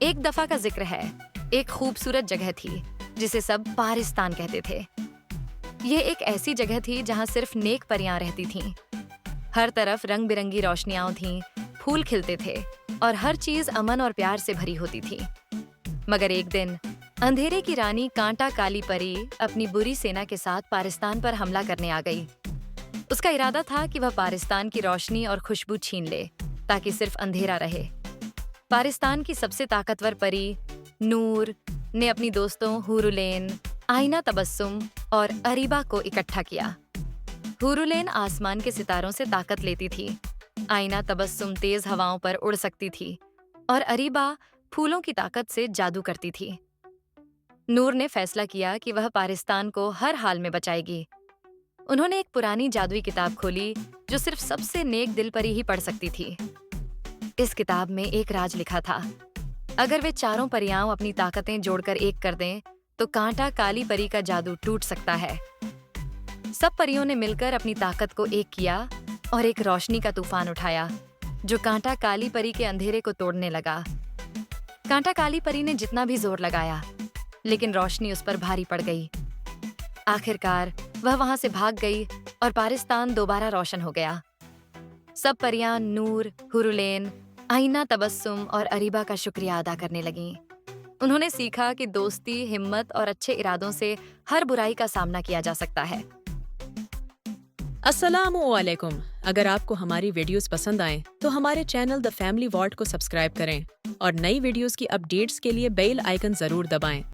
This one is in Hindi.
एक दफा का जिक्र है। एक खूबसूरत जगह थी जिसे सब पारिस्तान कहते थे। ये एक ऐसी जगह थी जहाँ सिर्फ नेक परियां रहती थीं। हर तरफ रंग बिरंगी रोशनियां थीं, फूल खिलते थे और हर चीज अमन और प्यार से भरी होती थी। मगर एक दिन अंधेरे की रानी कांटा काली परी अपनी बुरी सेना के साथ पारिस्तान पर हमला करने आ गई। उसका इरादा था कि वह पारिस्तान की रोशनी और खुशबू छीन ले ताकि सिर्फ अंधेरा रहे। पारिस्तान की सबसे ताकतवर परी नूर ने अपनी दोस्तों हुरुलेन, आईना तबस्सुम और अरीबा को इकट्ठा किया। हुरुलेन आसमान के सितारों से ताकत लेती थी, आईना तबस्सुम तेज हवाओं पर उड़ सकती थी और अरीबा फूलों की ताकत से जादू करती थी। नूर ने फैसला किया कि वह पारिस्तान को हर हाल में बचाएगी। उन्होंने एक पुरानी जादुई किताब खोली जो सिर्फ सबसे नेक दिल परी ही पढ़ सकती थी। इस किताब में एक राज लिखा था। अगर वे चारों परियां अपनी ताकतें जोड़कर एक कर दें तो कांटा काली परी का जादू टूट सकता है। सब परियों ने मिलकर अपनी ताकत को एक किया और एक रोशनी का तूफान उठाया जो कांटा काली परी के अंधेरे को तोड़ने लगा। कांटा काली परी ने जितना भी जोर लगाया लेकिन रोशनी उस पर भारी पड़ गई। आखिरकार वह वहां से भाग गई और पारिस्तान दोबारा रोशन हो गया। सब परियां नूर, हुरुलेन, आईना तबस्सुम और अरीबा का शुक्रिया अदा करने लगीं। उन्होंने सीखा कि दोस्ती, हिम्मत और अच्छे इरादों से हर बुराई का सामना किया जा सकता है। अस्सलामुअलैकुम। अगर आपको हमारी वीडियोस पसंद आएं तो हमारे चैनल द फैमिली वॉल्ट को सब्सक्राइब करें और नई वीडियोस की अपडेट्स के लिए बेल आइकन जरूर दबाएं।